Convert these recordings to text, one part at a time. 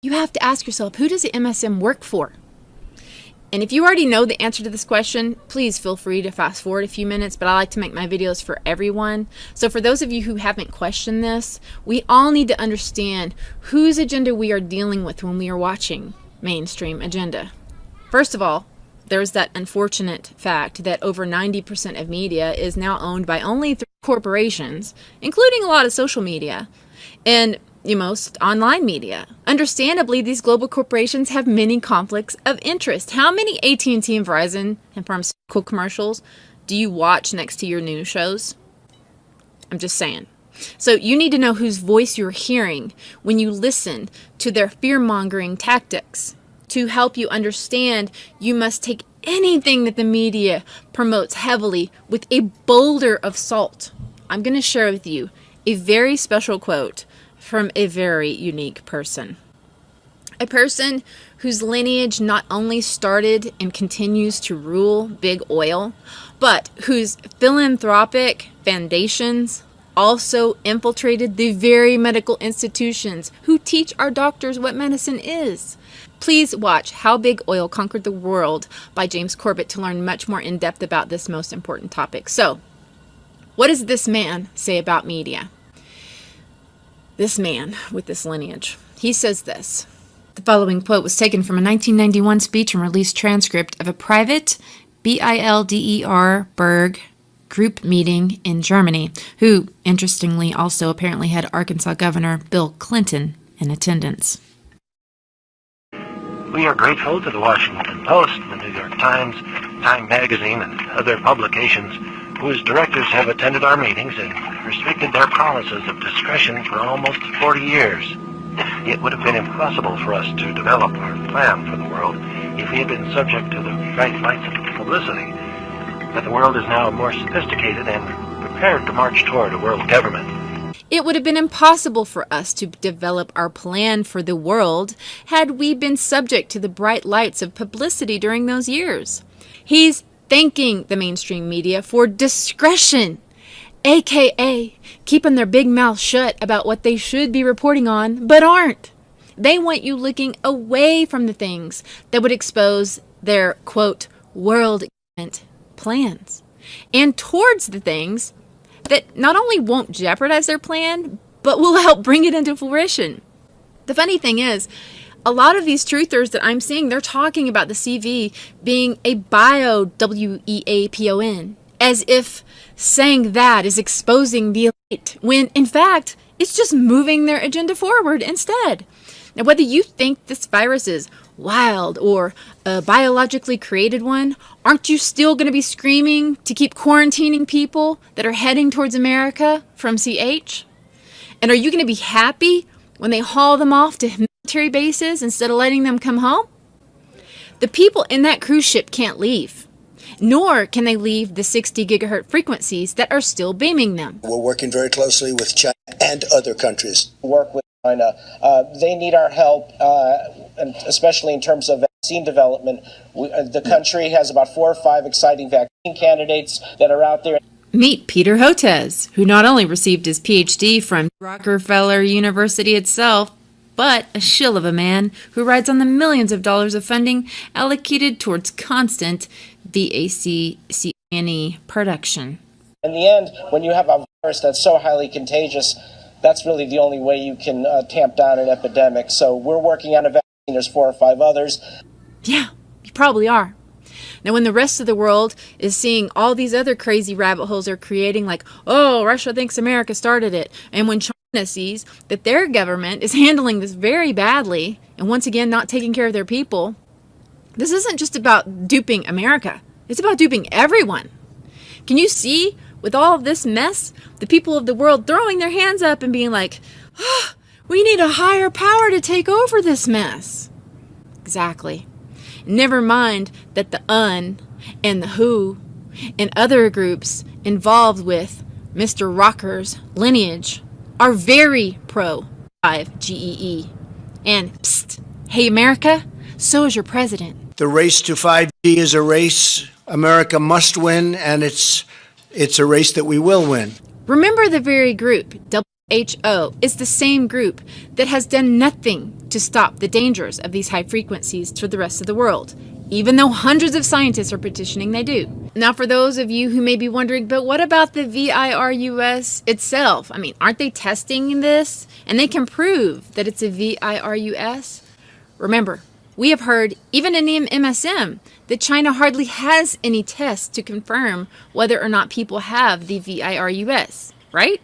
you have to ask yourself, who does the MSM work for? And if you already know the answer to this question, please feel free to fast forward a few minutes, but I like to make my videos for everyone. So for those of you who haven't questioned this, we all need to understand whose agenda we are dealing with when we are watching mainstream agenda. First of all, there's that unfortunate fact that over 90% of media is now owned by only 3 corporations, including a lot of social media and most online media. Understandably, these global corporations have many conflicts of interest. How many AT&T and Verizon and pharmaceutical commercials do you watch next to your news shows? I'm just saying. So you need to know whose voice you're hearing when you listen to their fear-mongering tactics. To help you understand, you must take anything that the media promotes heavily with a boulder of salt. I'm going to share with you a very special quote from a very unique person. A person whose lineage not only started and continues to rule big oil, but whose philanthropic foundations also infiltrated the very medical institutions who teach our doctors what medicine is. Please watch How Big Oil Conquered the World by James Corbett to learn much more in depth about this most important topic. So, what does this man say about media? This man with this lineage. He says this. The following quote was taken from a 1991 speech and released transcript of a private BILDER Berg group meeting in Germany, who, interestingly, also apparently had Arkansas Governor Bill Clinton in attendance. We are grateful to the Washington Post, the New York Times, Time Magazine, and other publications whose directors have attended our meetings and restricted their promises of discretion for almost 40 years. It would have been impossible for us to develop our plan for the world if we had been subject to the bright lights of publicity. But the world is now more sophisticated and prepared to march toward a world government. It would have been impossible for us to develop our plan for the world had we been subject to the bright lights of publicity during those years. He's thanking the mainstream media for discretion, aka keeping their big mouth shut about what they should be reporting on, but aren't. They want you looking away from the things that would expose their, quote, world plans, and towards the things that not only won't jeopardize their plan, but will help bring it into fruition. The funny thing is, a lot of these truthers that I'm seeing, they're talking about the CV being a bio, WEAPON, as if saying that is exposing the elite, when in fact, it's just moving their agenda forward instead. Now, whether you think this virus is wild or a biologically created one, aren't you still going to be screaming to keep quarantining people that are heading towards America from CH? And are you going to be happy when they haul them off to military bases instead of letting them come home? The people in that cruise ship can't leave, nor can they leave the 60 gigahertz frequencies that are still beaming them. We're working very closely with China and other countries. Work with China. They need our help, and especially in terms of vaccine development. The country has about 4 or 5 exciting vaccine candidates that are out there. Meet Peter Hotez, who not only received his PhD from Rockefeller University itself, but a shill of a man who rides on the millions of dollars of funding allocated towards constant vaccine production. In the end, when you have a virus that's so highly contagious, that's really the only way you can tamp down an epidemic. So we're working on a vaccine. There's 4 or 5 others. Yeah, you probably are. Now, when the rest of the world is seeing all these other crazy rabbit holes they're creating, like, oh, Russia thinks America started it, and when China sees that their government is handling this very badly, and once again not taking care of their people, this isn't just about duping America. It's about duping everyone. Can you see, with all of this mess, the people of the world throwing their hands up and being like, oh, we need a higher power to take over this mess? Exactly. Never mind that the UN and the WHO and other groups involved with Mr. Rocker's lineage are very pro-5GEE. And psst, hey America, so is your president. The race to 5G is a race America must win, and it's a race that we will win. Remember the very group, WHO is the same group that has done nothing to stop the dangers of these high frequencies to the rest of the world, even though hundreds of scientists are petitioning they do. Now, for those of you who may be wondering, but what about the VIRUS itself? I mean, aren't they testing this? And they can prove that it's a VIRUS? Remember, we have heard, even in the MSM, that China hardly has any tests to confirm whether or not people have the VIRUS, right?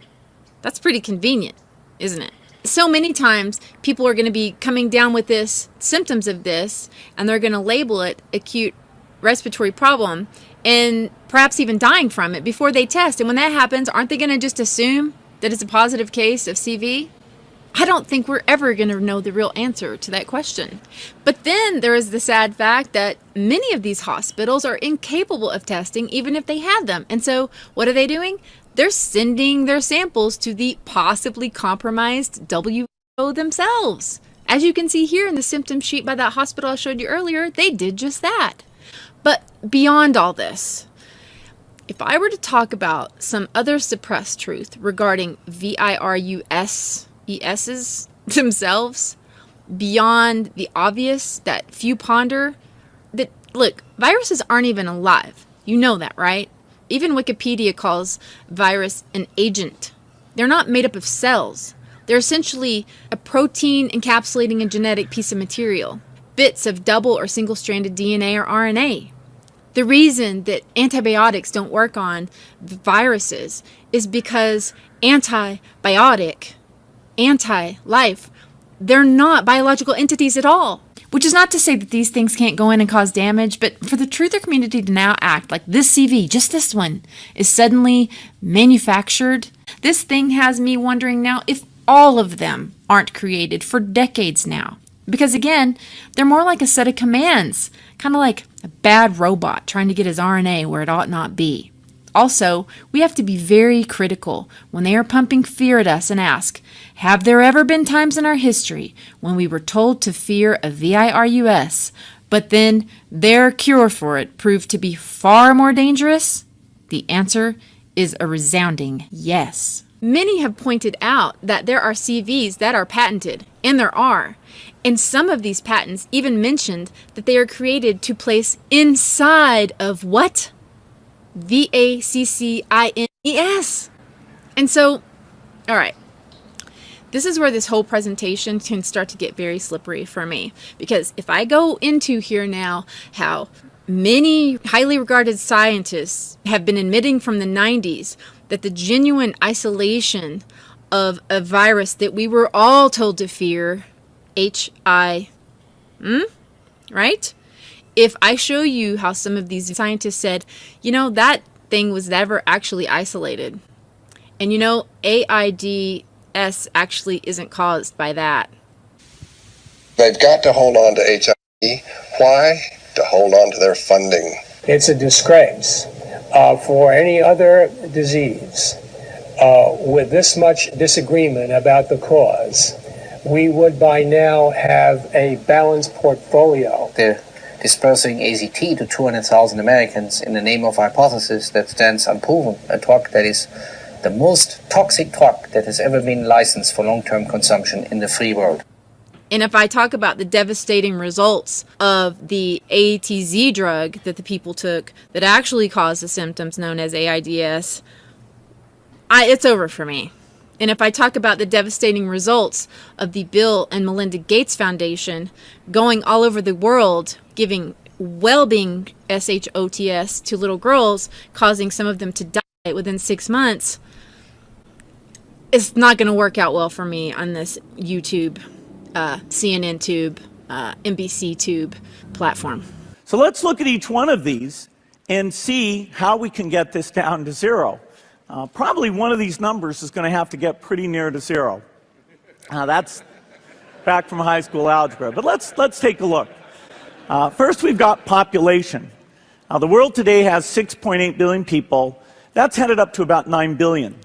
That's pretty convenient, isn't it? So many times people are going to be coming down with this, symptoms of this, and they're going to label it acute respiratory problem and perhaps even dying from it before they test. And when that happens, aren't they going to just assume that it's a positive case of CV? I don't think we're ever going to know the real answer to that question. But then there is the sad fact that many of these hospitals are incapable of testing even if they had them. And so what are they doing? They're sending their samples to the possibly compromised WHO themselves. As you can see here in the symptom sheet by that hospital I showed you earlier, they did just that. But beyond all this, if I were to talk about some other suppressed truth regarding VIRUSs themselves, beyond the obvious that few ponder, that look, viruses aren't even alive. You know that, right? Even Wikipedia calls virus an agent. They're not made up of cells. They're essentially a protein encapsulating a genetic piece of material, bits of double or single-stranded DNA or RNA. The reason that antibiotics don't work on viruses is because antibiotic, anti-life, they're not biological entities at all. Which is not to say that these things can't go in and cause damage, but for the truther community to now act like this CV, just this one, is suddenly manufactured, this thing has me wondering now if all of them aren't created for decades now. Because again, they're more like a set of commands, kind of like a bad robot trying to get his RNA where it ought not be. Also, we have to be very critical when they are pumping fear at us and ask, have there ever been times in our history when we were told to fear a VIRUS, but then their cure for it proved to be far more dangerous? The answer is a resounding yes. Many have pointed out that there are CVs that are patented, and there are. And some of these patents even mentioned that they are created to place inside of what? VACCINES. And so, all right, this is where this whole presentation can start to get very slippery for me. Because if I go into here now how many highly regarded scientists have been admitting from the 90s that the genuine isolation of a virus that we were all told to fear, right? If I show you how some of these scientists said, you know, that thing was never actually isolated. And you know, AIDS actually isn't caused by that. They've got to hold on to HIV. Why? To hold on to their funding. It's a disgrace for any other disease with this much disagreement about the cause. We would by now have a balanced portfolio. They're dispersing AZT to 200,000 Americans in the name of a hypothesis that stands unproven, a drug that is the most toxic drug that has ever been licensed for long-term consumption in the free world. And if I talk about the devastating results of the ATZ drug that the people took that actually caused the symptoms known as AIDS, it's over for me. And if I talk about the devastating results of the Bill and Melinda Gates Foundation going all over the world, giving well-being SHOTS to little girls, causing some of them to die within 6 months, it's not going to work out well for me on this YouTube, CNN tube, NBC tube platform. So let's look at each one of these and see how we can get this down to zero. Probably one of these numbers is going to have to get pretty near to zero. That's back from high school algebra. But let's take a look. First, we've got population. The world today has 6.8 billion people. That's headed up to about 9 billion.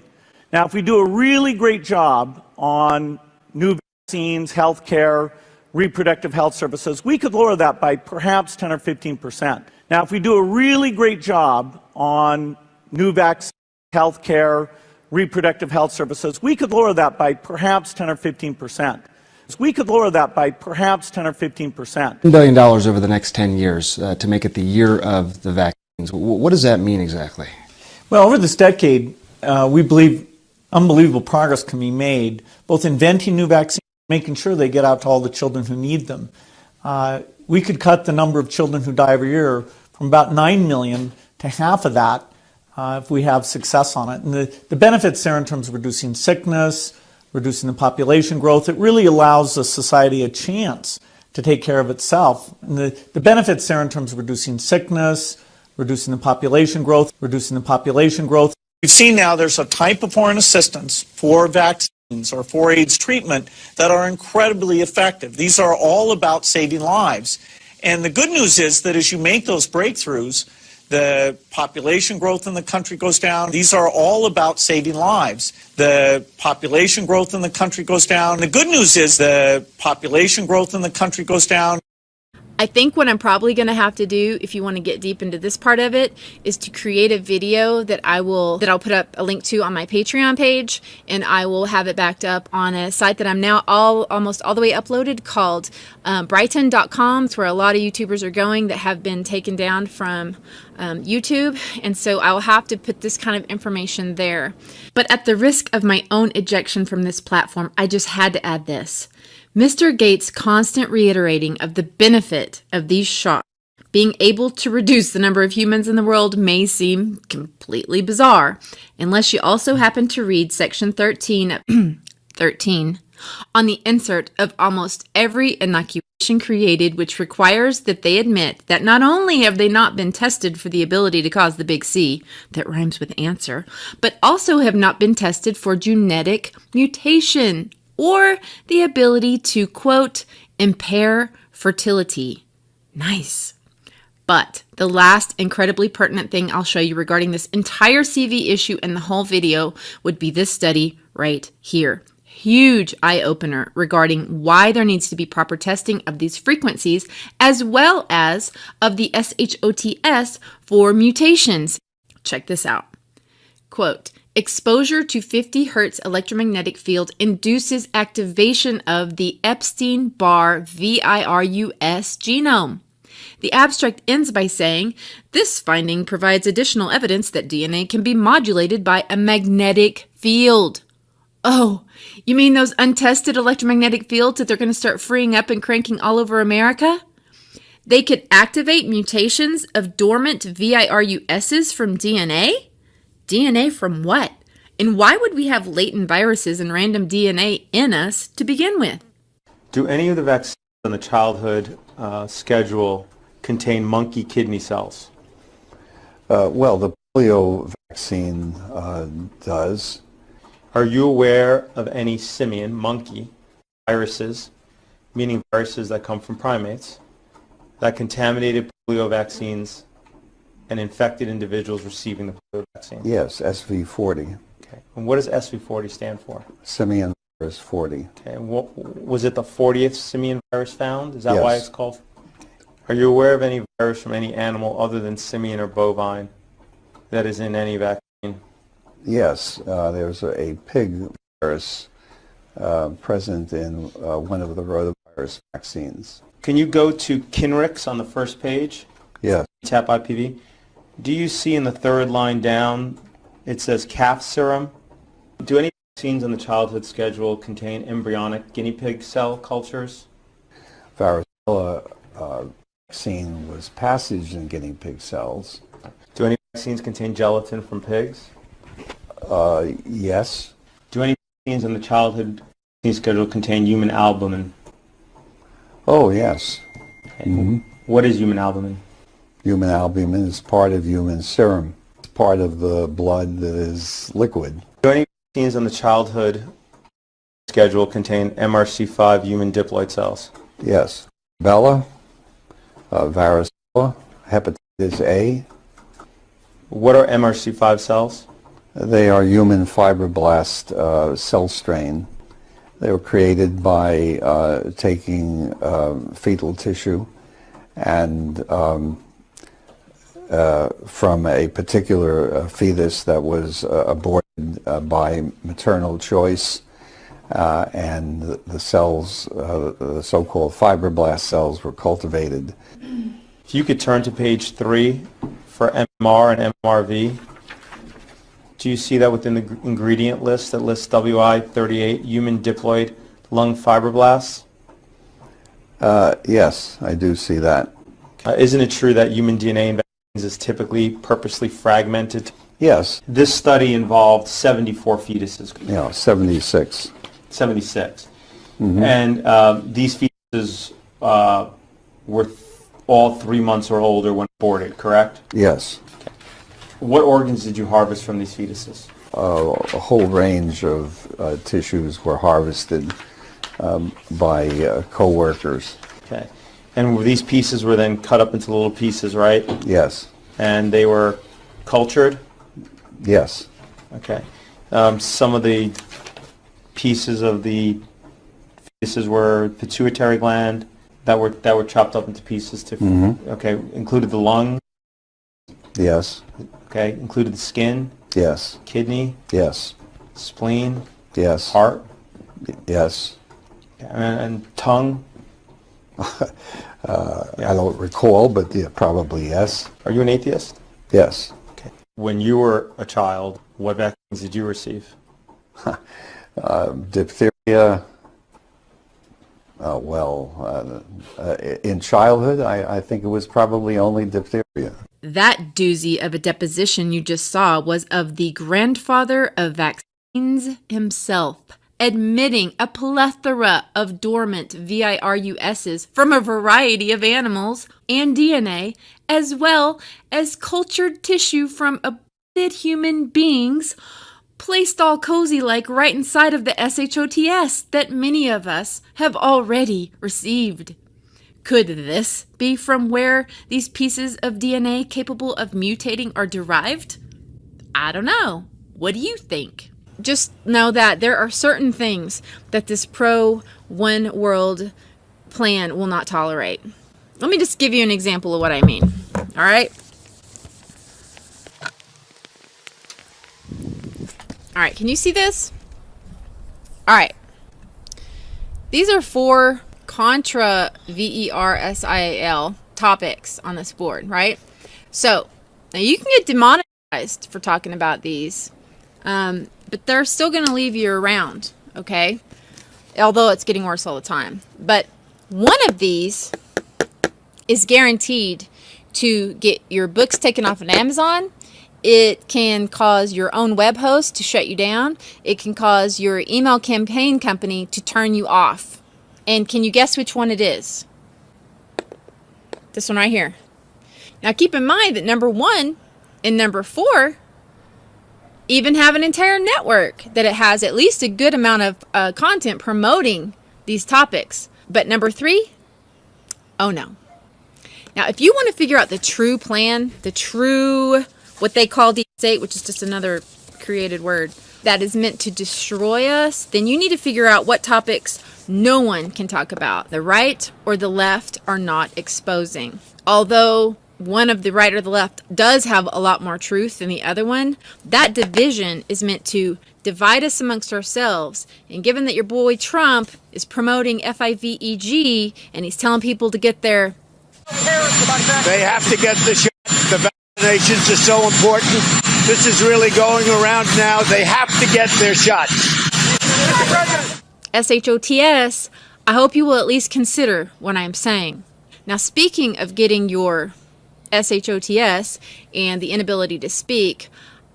Now, if we do a really great job on new vaccines, healthcare, reproductive health services, we could lower that by perhaps 10 or 15%. Now, if we do a really great job on new vaccines, healthcare, reproductive health services, we could lower that by perhaps 10 or 15%. We could lower that by perhaps 10 or 15%. $1 billion over the next 10 years to make it the year of the vaccines. What does that mean exactly? Well, over this decade, we believe unbelievable progress can be made, both inventing new vaccines and making sure they get out to all the children who need them. We could cut the number of children who die every year from about 9 million to half of that if we have success on it. And the benefits there in terms of reducing sickness, reducing the population growth, it really allows the society a chance to take care of itself. And the benefits there in terms of reducing sickness, reducing the population growth, reducing the population growth. We've seen now there's a type of foreign assistance for vaccines or for AIDS treatment that are incredibly effective. These are all about saving lives. And the good news is that as you make those breakthroughs, the population growth in the country goes down. These are all about saving lives. The population growth in the country goes down. The good news is the population growth in the country goes down. I think what I'm probably going to have to do, if you want to get deep into this part of it, is to create a video that I'll put up a link to on my Patreon page, and I will have it backed up on a site that I'm now almost all the way uploaded called Brighton.com. It's where a lot of YouTubers are going that have been taken down from YouTube, and so I'll have to put this kind of information there. But at the risk of my own ejection from this platform, I just had to add this. Mr. Gates' constant reiterating of the benefit of these shots being able to reduce the number of humans in the world may seem completely bizarre, unless you also happen to read section 13 on the insert of almost every inoculation created, which requires that they admit that not only have they not been tested for the ability to cause the big C, that rhymes with answer, but also have not been tested for genetic mutation, or the ability to, quote, impair fertility. Nice. But the last incredibly pertinent thing I'll show you regarding this entire CV issue and the whole video would be this study right here. Huge eye-opener regarding why there needs to be proper testing of these frequencies as well as of the SHOTS for mutations. Check this out. Quote, exposure to 50 Hz electromagnetic field induces activation of the Epstein-Barr virus genome. The abstract ends by saying, this finding provides additional evidence that DNA can be modulated by a magnetic field. Oh, you mean those untested electromagnetic fields that they're going to start freeing up and cranking all over America? They could activate mutations of dormant VIRUSs from DNA? DNA from what? And why would we have latent viruses and random DNA in us to begin with? Do any of the vaccines on the childhood schedule contain monkey kidney cells? Well, the polio vaccine does. Are you aware of any simian, monkey, viruses, meaning viruses that come from primates, that contaminated polio vaccines and infected individuals receiving the polio vaccine? Yes, SV40. Okay. And what does SV40 stand for? Simian virus 40. Okay. And was it the 40th simian virus found? Is that Yes. why it's called? Are you aware of any virus from any animal other than simian or bovine that is in any vaccine? Yes, there's a pig virus present in one of the rotavirus vaccines. Can you go to Kinrix on the first page? Yes. Tap IPV. Do you see in the third line down, it says calf serum? Do any vaccines on the childhood schedule contain embryonic guinea pig cell cultures? Varicella vaccine was passaged in guinea pig cells. Do any vaccines contain gelatin from pigs? Yes. Do any vaccines on the childhood vaccine schedule contain human albumin? Oh, yes. Okay. Mm-hmm. What is human albumin? Human albumin is part of human serum. It's part of the blood that is liquid. Do any vaccines on the childhood schedule contain MRC5 human diploid cells? Yes. Rubella, varicella, hepatitis A. What are MRC5 cells? They are human fibroblast cell strain. They were created by taking fetal tissue and from a particular fetus that was aborted by maternal choice, and the cells, the so-called fibroblast cells, were cultivated. If you could turn to page 3 for MMR and MRV, do you see that within the ingredient list that lists WI38, human diploid lung fibroblasts? Yes, I do see that. Isn't it true that human DNA in vaccines is typically purposely fragmented? Yes. This study involved 74 fetuses. 76. 76. Mm-hmm. And these fetuses were all 3 months or older when aborted, correct? Yes. Okay. What organs did you harvest from these fetuses? A whole range of tissues were harvested by co-workers. Okay. And these pieces were then cut up into little pieces, right? Yes. And they were cultured? Yes. Okay. Some of the pieces of the fetuses were pituitary gland that were chopped up into pieces to. Mm-hmm. Okay. Included the lung. Yes. Okay. Included the skin. Yes. Kidney. Yes. Spleen. Yes. Heart. Yes. And tongue. I don't recall, but yeah, probably yes. Are you an atheist? Yes. Okay. When you were a child, what vaccines did you receive? Diphtheria. In childhood, I think it was probably only diphtheria. That doozy of a deposition you just saw was of the grandfather of vaccines himself, admitting a plethora of dormant VIRUSs from a variety of animals and DNA, as well as cultured tissue from aborted human beings, placed all cozy like right inside of the SHOTS that many of us have already received. Could this be from where these pieces of DNA capable of mutating are derived? I don't know. What do you think? Just know that there are certain things that this pro-one world plan will not tolerate. Let me just give you an example of what I mean. All right? All right, can you see this? All right. These are 4 contra VERSIAL topics on this board, right? So, now you can get demonetized for talking about these, but they're still going to leave you around, okay? Although it's getting worse all the time. But one of these is guaranteed to get your books taken off of Amazon. It can cause your own web host to shut you down. It can cause your email campaign company to turn you off. And can you guess which one it is? This one right here. Now keep in mind that number 1 and number 4 even have an entire network that it has at least a good amount of content promoting these topics. But number 3, oh no. Now if you want to figure out the true plan, the true, what they call D8, which is just another created word, that is meant to destroy us, then you need to figure out what topics no one can talk about. The right or the left are not exposing. Although one of the right or the left does have a lot more truth than the other one, that division is meant to divide us amongst ourselves. And given that your boy Trump is promoting FIVEG and he's telling people to get their... They have to get the shot. The vaccinations are so important. This is really going around now. They have to get their shots. SHOTS, I hope you will at least consider what I am saying. Now, speaking of getting your SHOTS and the inability to speak,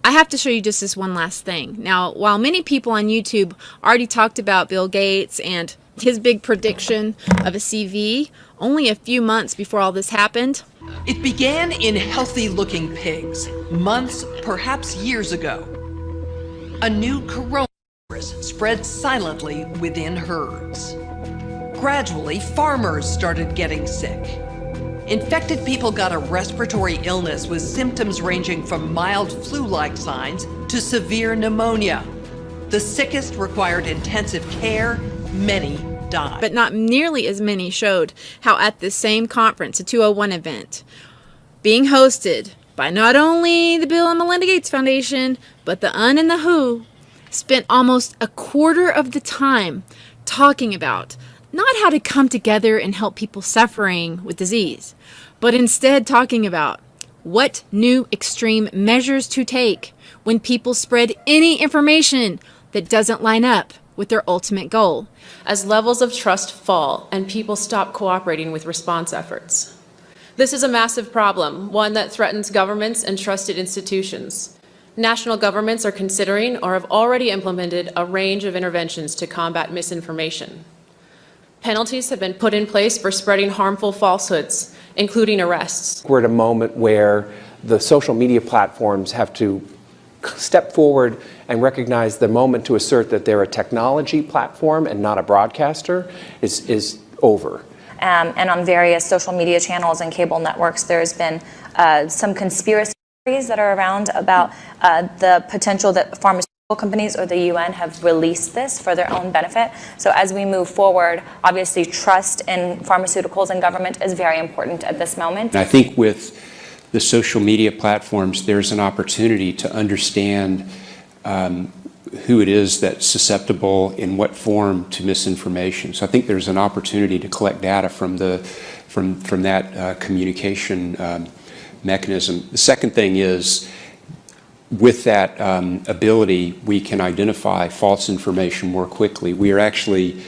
I have to show you just this one last thing. Now, while many people on YouTube already talked about Bill Gates and his big prediction of a CV, only a few months before all this happened, it began in healthy-looking pigs, months, perhaps years ago. A new coronavirus spread silently within herds. Gradually, farmers started getting sick. Infected people got a respiratory illness with symptoms ranging from mild flu-like signs to severe pneumonia. The sickest required intensive care. Many died. But not nearly as many showed how at this same conference, a 201 event, being hosted by not only the Bill and Melinda Gates Foundation, but the UN and the WHO, spent almost a quarter of the time talking about not how to come together and help people suffering with disease, but instead talking about what new extreme measures to take when people spread any information that doesn't line up with their ultimate goal. As levels of trust fall and people stop cooperating with response efforts. This is a massive problem, one that threatens governments and trusted institutions. National governments are considering or have already implemented a range of interventions to combat misinformation. Penalties have been put in place for spreading harmful falsehoods, including arrests. We're at a moment where the social media platforms have to step forward and recognize the moment to assert that they're a technology platform and not a broadcaster is over. And on various social media channels and cable networks, there's been some conspiracy theories that are around about the potential that pharmaceutical companies or the UN have released this for their own benefit. So as we move forward, obviously trust in pharmaceuticals and government is very important at this moment. I think with the social media platforms, there's an opportunity to understand who it is that's susceptible in what form to misinformation. So I think there's an opportunity to collect data from that communication mechanism. The second thing is, with that ability, we can identify false information more quickly. We are actually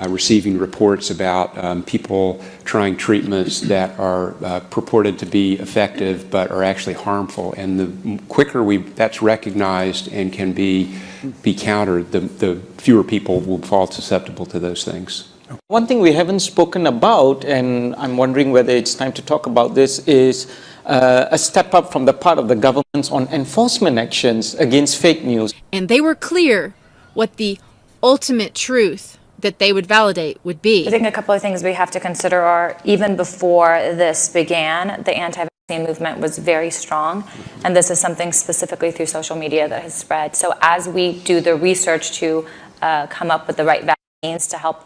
receiving reports about people trying treatments that are purported to be effective but are actually harmful. And the quicker that's recognized and can be countered, the fewer people will fall susceptible to those things. One thing we haven't spoken about, and I'm wondering whether it's time to talk about this, is a step up from the part of the governments on enforcement actions against fake news. And they were clear what the ultimate truth that they would validate would be. I think a couple of things we have to consider are, even before this began, the anti-vaccine movement was very strong, and this is something specifically through social media that has spread. So as we do the research to come up with the right vaccines to help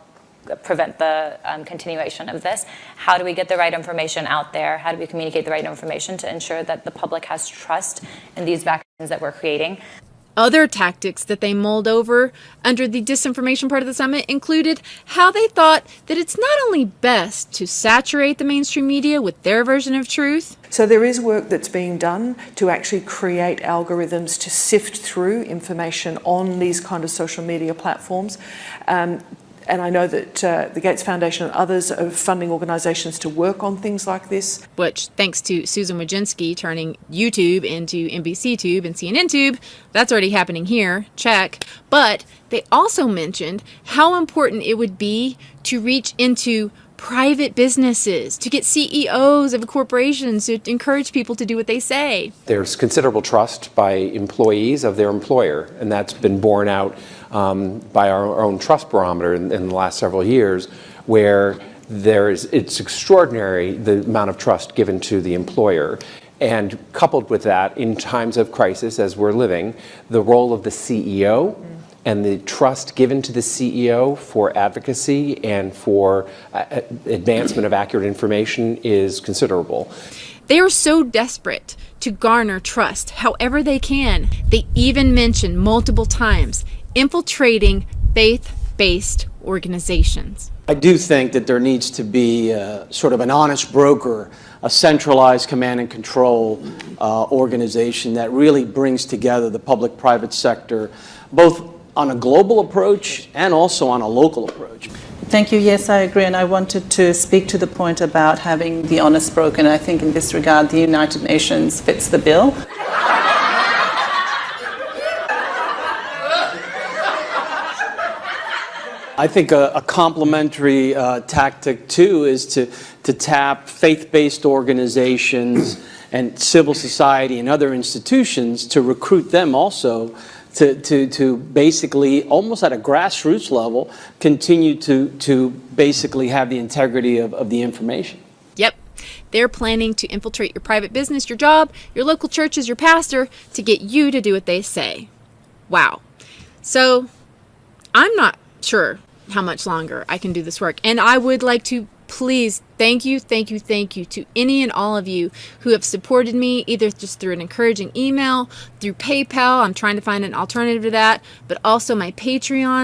prevent the continuation of this, how do we get the right information out there? How do we communicate the right information to ensure that the public has trust in these vaccines that we're creating? Other tactics that they mulled over under the disinformation part of the summit included how they thought that it's not only best to saturate the mainstream media with their version of truth. So there is work that's being done to actually create algorithms to sift through information on these kind of social media platforms. And I know that the Gates Foundation and others are funding organizations to work on things like this. Which, thanks to Susan Wojcinski turning YouTube into NBC Tube and CNN Tube, that's already happening here, check. But they also mentioned how important it would be to reach into private businesses, to get CEOs of corporations to encourage people to do what they say. There's considerable trust by employees of their employer, and that's been borne out by our own trust barometer in the last several years, where it's extraordinary the amount of trust given to the employer. And coupled with that, in times of crisis, as we're living, the role of the CEO and the trust given to the CEO for advocacy and for advancement of accurate information is considerable. They are so desperate to garner trust however they can. They even mention multiple times infiltrating faith-based organizations. I do think that there needs to be sort of an honest broker, a centralized command and control organization that really brings together the public-private sector, both on a global approach and also on a local approach. Thank you. Yes, I agree. And I wanted to speak to the point about having the honest broker. And I think in this regard, the United Nations fits the bill. I think a complementary tactic, too, is to tap faith-based organizations and civil society and other institutions to recruit them also to basically, almost at a grassroots level, continue to basically have the integrity of the information. Yep. They're planning to infiltrate your private business, your job, your local churches, your pastor, to get you to do what they say. Wow. So I'm not sure how much longer I can do this work. And I would like to please, thank you to any and all of you who have supported me, either just through an encouraging email, through PayPal. I'm trying to find an alternative to that, but also my Patreon.